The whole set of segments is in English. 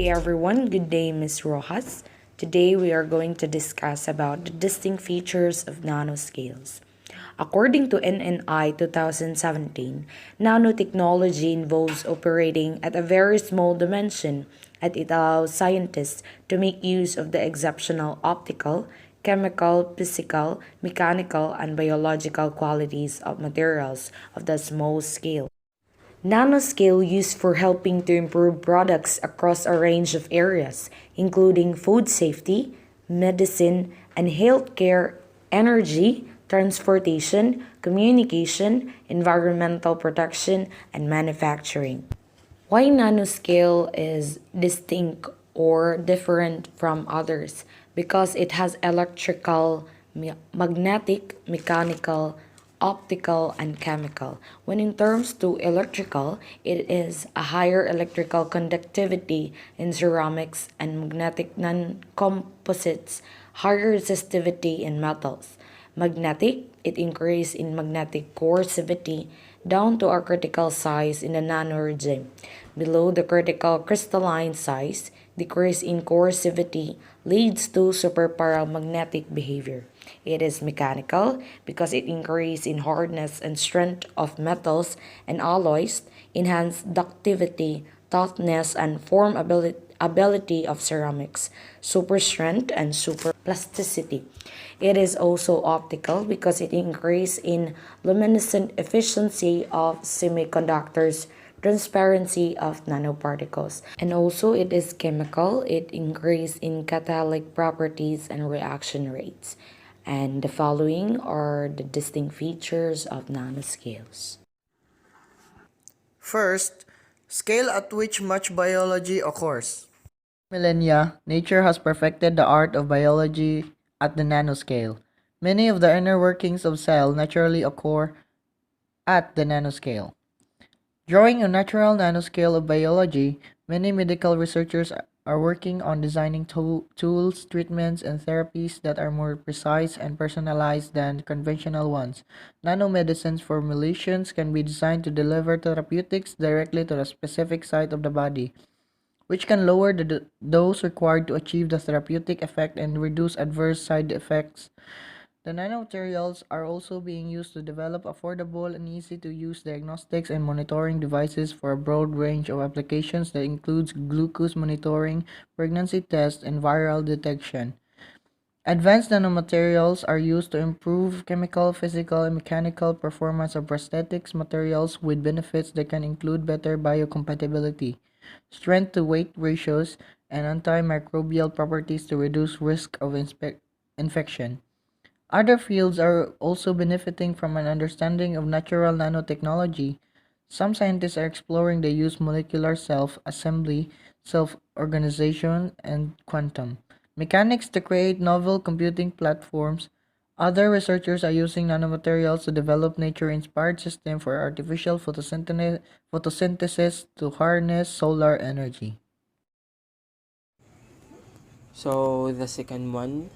day everyone. Good day, Ms. Rojas. Today we are going to discuss about the distinct features of nanoscales. According to NNI 2017, nanotechnology involves operating at a very small dimension and it allows scientists to make use of the exceptional optical, chemical, physical, mechanical, and biological qualities of materials of the small scale. Nanoscale used for helping to improve products across a range of areas, including food safety, medicine, and healthcare, energy, transportation, communication, environmental protection, and manufacturing. Why nanoscale is distinct or different from others? Because it has electrical, magnetic, mechanical, optical, and chemical. When in terms to electrical, it is a higher electrical conductivity in ceramics and magnetic non-composites, higher resistivity in metals. Magnetic, it increases in magnetic coercivity down to a critical size in the nano regime. Below the critical crystalline size, decrease in coercivity leads to superparamagnetic behavior. It is mechanical because it increases in hardness and strength of metals and alloys, enhance ductivity, toughness, and form ability of ceramics, super strength, and super plasticity. It is also optical because it increases in luminescent efficiency of semiconductors, transparency of nanoparticles, and also it is chemical. It increases in catalytic properties and reaction rates. And the following are the distinct features of nanoscales. First, scale at which much biology occurs. Millennia, nature has perfected the art of biology at the nanoscale. Many of the inner workings of cell naturally occur at the nanoscale. Drawing a natural nanoscale of biology, many medical researchers are working on designing tools, treatments, and therapies that are more precise and personalized than conventional ones. Nanomedicines formulations can be designed to deliver therapeutics directly to the specific site of the body, which can lower the dose required to achieve the therapeutic effect and reduce adverse side effects. The nanomaterials are also being used to develop affordable and easy to use diagnostics and monitoring devices for a broad range of applications that includes glucose monitoring, pregnancy tests, and viral detection. Advanced nanomaterials are used to improve chemical, physical, and mechanical performance of prosthetics materials with benefits that can include better biocompatibility, strength to weight ratios, and antimicrobial properties to reduce risk of infection. Other fields are also benefiting from an understanding of natural nanotechnology. Some scientists are exploring the use molecular self-assembly, self-organization, and quantum mechanics to create novel computing platforms. Other researchers are using nanomaterials to develop nature-inspired systems for artificial photosynthesis to harness solar energy. So the second one,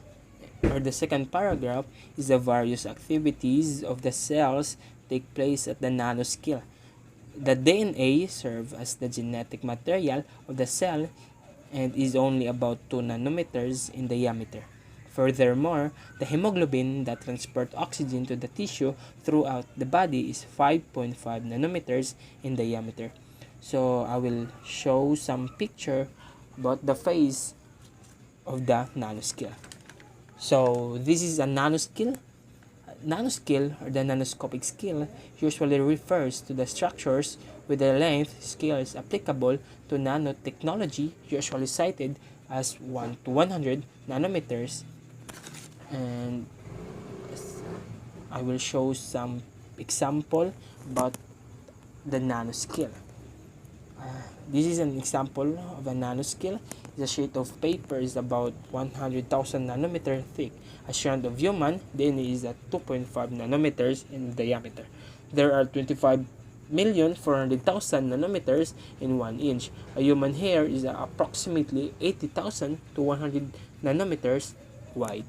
or the second paragraph, is the various activities of the cells take place at the nanoscale. The DNA serves as the genetic material of the cell and is only about 2 nanometers in diameter. Furthermore, the hemoglobin that transports oxygen to the tissue throughout the body is 5.5 nanometers in diameter. So I will show some picture about the phase of the nanoscale. So this is a nanoscale. Nanoscale, or the nanoscopic scale, usually refers to the structures with the length scales applicable to nanotechnology, usually cited as 1 to 100 nanometers. And I will show some example about the nanoscale. This is an example of a nanoscale. The sheet of paper is about 100,000 nanometer thick. A strand of human DNA is at 2.5 nanometers in diameter. There are 25,400,000 nanometers in 1 inch. A human hair is approximately 80,000 to 100 nanometers wide.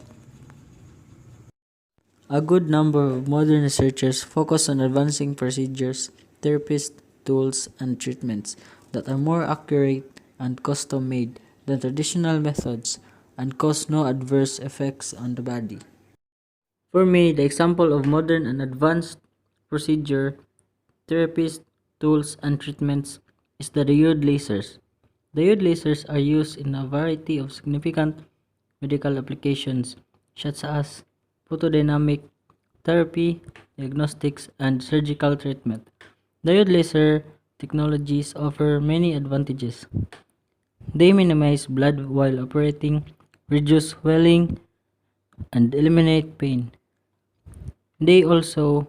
A good number of modern researchers focus on advancing procedures, therapies, tools, and treatments that are more accurate and custom made than traditional methods and cause no adverse effects on the body. For me, the example of modern and advanced procedure, therapies, tools, and treatments is the diode lasers. Diode lasers are used in a variety of significant medical applications such as photodynamic therapy, diagnostics, and surgical treatment. Diode laser technologies offer many advantages. They minimize blood while operating, reduce swelling, and eliminate pain. They also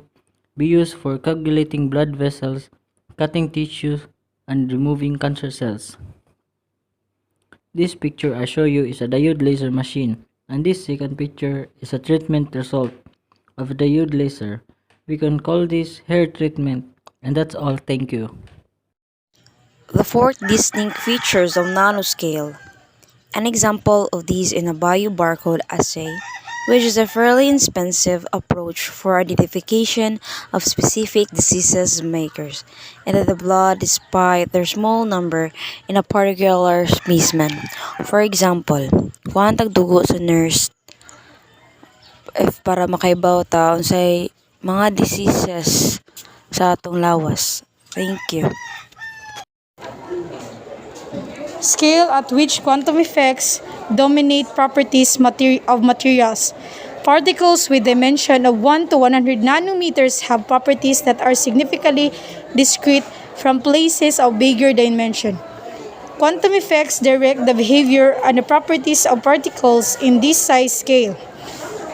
be used for coagulating blood vessels, cutting tissues, and removing cancer cells. This picture I show you is a diode laser machine, and this second picture is a treatment result of a diode laser. We can call this hair treatment, and that's all. Thank you. The fourth distinct features of nanoscale. An example of these in a biobarcode assay, which is a fairly inexpensive approach for identification of specific diseases makers into the blood despite their small number in a particular specimen. For example, kuhaan tag dugo sa nurse if para makaibaw ta unsay mga diseases sa atong lawas. Thank you. Scale at which quantum effects dominate properties of materials. Particles with dimension of 1 to 100 nanometers have properties that are significantly discrete from places of bigger dimension. Quantum effects direct the behavior and the properties of particles in this size scale.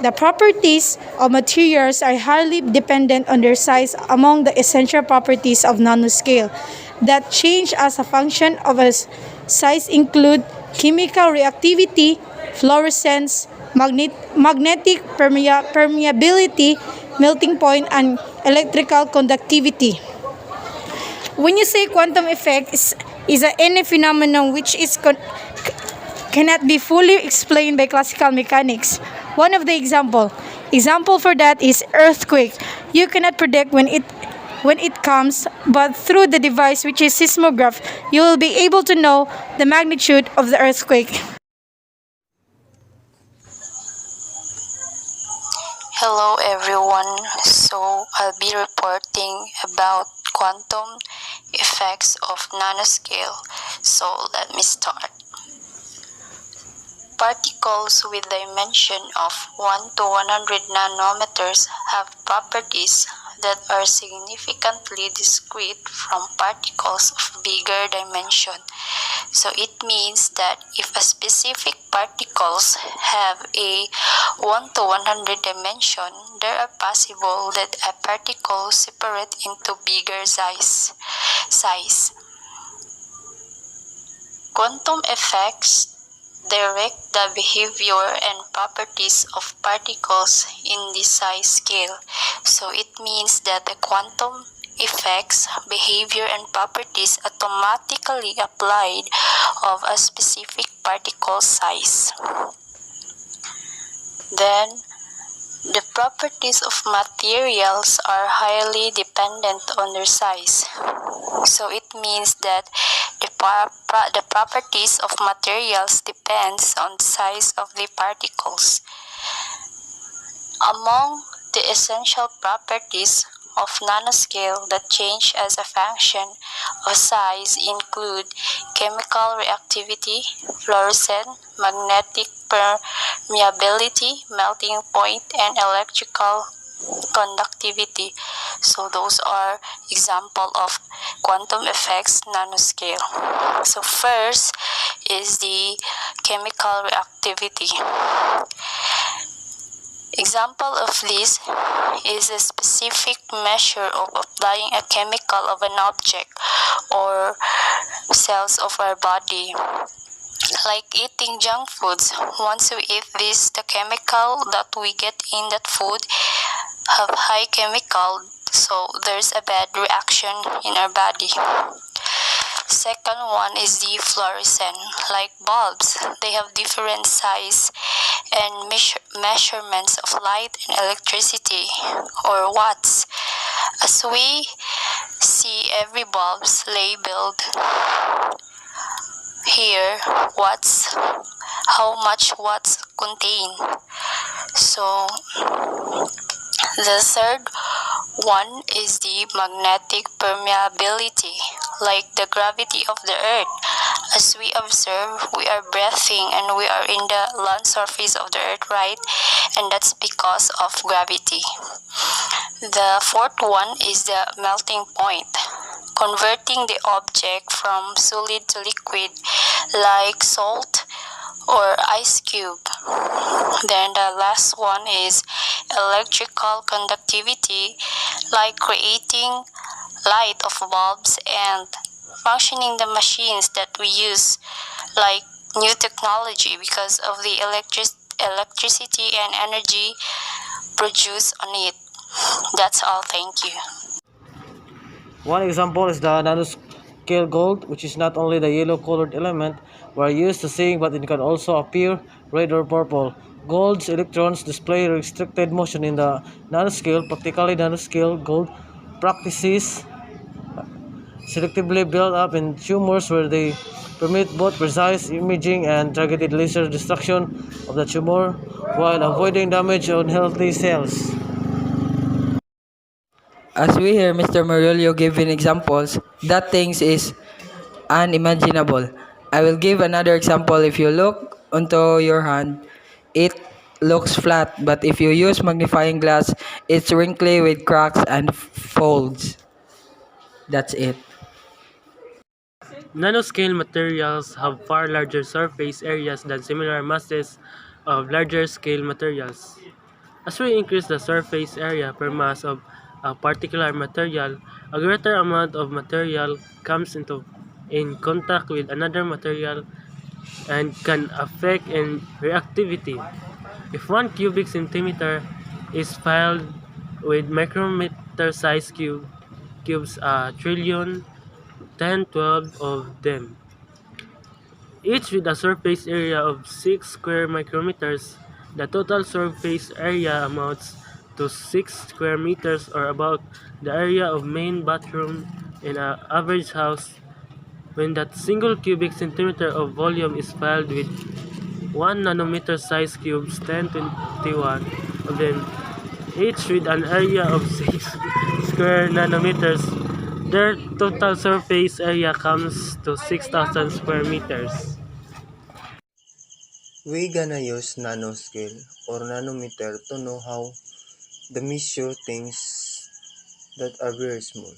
The properties of materials are highly dependent on their size among the essential properties of nanoscale that change as a function of a size include chemical reactivity, fluorescence, magnetic permeability, melting point, and electrical conductivity. When you say quantum effect is any phenomenon which cannot be fully explained by classical mechanics. One of the example for that is earthquake. You cannot predict when it comes, but through the device which is seismograph, you will be able to know the magnitude of the earthquake. Hello everyone, so I'll be reporting about quantum effects of nanoscale. So let me start. Particles with dimension of 1 to 100 nanometers have properties that are significantly discrete from particles of bigger dimension. So it means that if a specific particles have a 1 to 100 dimension, there are possible that a particle separate into bigger size. Quantum effects direct the behavior and properties of particles in the size scale. So it means that the quantum effects, behavior, and properties automatically applied of a specific particle size. Then, the properties of materials are highly dependent on their size. So it means that the properties of materials depends on the size of the particles. Among the essential properties of nanoscale that change as a function of size include chemical reactivity, fluorescence, magnetic permeability, melting point, and electrical conductivity. So those are example of quantum effects nanoscale. So first is the chemical reactivity. Example of this is a specific measure of applying a chemical of an object or cells of our body. Like eating junk foods, once we eat this, the chemical that we get in that food have high chemical, so there's a bad reaction in our body. Second one is the fluorescent. Like bulbs, they have different size and measurements of light and electricity, or watts. As we see every bulb's labeled here watts, how much watts contain. So the third one is the magnetic permeability, like the gravity of the Earth. As we observe, we are breathing and we are in the land surface of the Earth, right? And that's because of gravity. The fourth one is the melting point, converting the object from solid to liquid, like salt or ice cube. Then the last one is electrical conductivity, like creating light of bulbs and functioning the machines that we use, like new technology because of the electricity and energy produced on it. That's all. Thank you. One example is the nanoscale gold, which is not only the yellow colored element we're used to seeing, but it can also appear red or purple. Gold's electrons display restricted motion in the nanoscale. Practically, nanoscale gold practices selectively build up in tumors where they permit both precise imaging and targeted laser destruction of the tumor while avoiding damage on healthy cells. As we hear Mr. Murillo giving examples, that things is unimaginable. I will give another example. If you look onto your hand, it looks flat, but if you use magnifying glass, it's wrinkly with cracks and folds. That's it. Nanoscale materials have far larger surface areas than similar masses of larger scale materials. As we increase the surface area per mass of a particular material, a greater amount of material comes in contact with another material and can affect in reactivity. If 1 cubic centimeter is filled with micrometer size cubes, a trillion, 10, 12 of them, each with a surface area of 6 square micrometers. The total surface area amounts to 6 square meters, or about the area of main bathroom in an average house. When that single cubic centimeter of volume is filled with 1 nanometer size cubes, 1021 of them, each with an area of 6 square nanometers, their total surface area comes to 6,000 square meters. We gonna use nanoscale or nanometer to know how the measure things that are very small.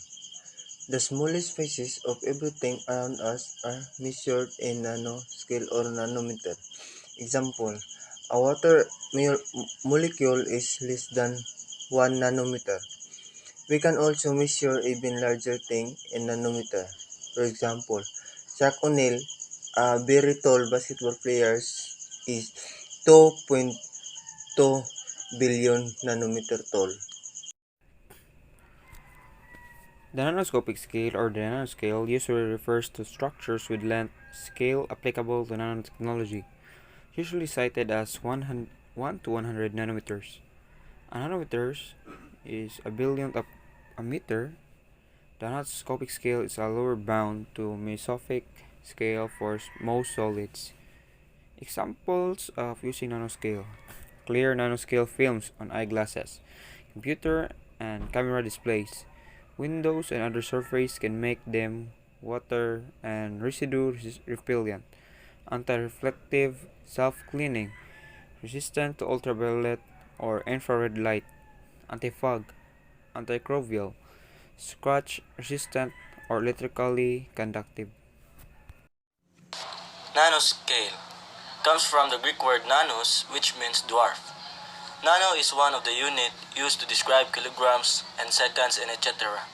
The smallest pieces of everything around us are measured in nanoscale or nanometer. Example, a water molecule is less than 1 nanometer. We can also measure even larger thing in nanometer. For example, Shaq O'Neal, a very tall basketball player, is 2.2 billion nanometer tall. The nanoscopic scale or the nanoscale usually refers to structures with length scale applicable to nanotechnology, usually cited as 1 to 100 nanometers. A nanometer is a billionth of a meter. The nanoscopic scale is a lower bound to mesophic scale for most solids. Examples of using nanoscale: clear nanoscale films on eyeglasses, computer and camera displays. Windows and other surfaces can make them water and residue repellent, anti-reflective, self-cleaning, resistant to ultraviolet or infrared light, anti-fog, antimicrobial, scratch resistant, or electrically conductive. Nanoscale comes from the Greek word nanos, which means dwarf. Nano is one of the units used to describe kilograms and seconds and etc.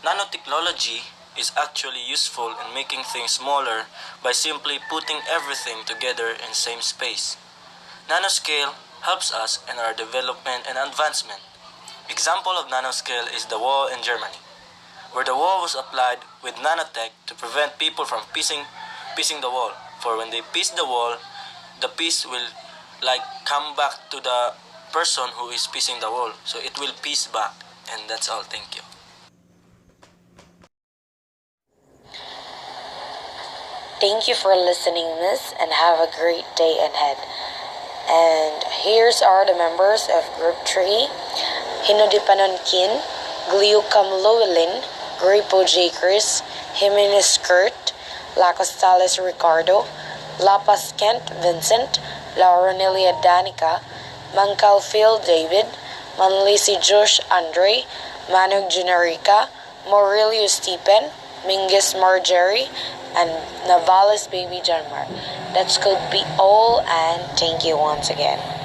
Nanotechnology is actually useful in making things smaller by simply putting everything together in same space. Nanoscale helps us in our development and advancement. Example of nanoscale is the wall in Germany, where the wall was applied with nanotech to prevent people from piecing the wall. For when they piece the wall, the piece will come back to the person who is piecing the wall. So it will piece back. And that's all. Thank you. Thank you for listening, Miss, and have a great day ahead. And here's are the members of Group 3. Hinodipanonkin, Gliucam Llewellyn, Gripo Jakers, Jimenez Kurt, Lacostales Ricardo, Lapas Kent Vincent, Laurenelia Danica, Mancal Phil David, Manlisi Josh Andre, Manog Generica, Morelio Stephen, Mingus Marjorie, and Navales Baby Janmar. That could be all, and thank you once again.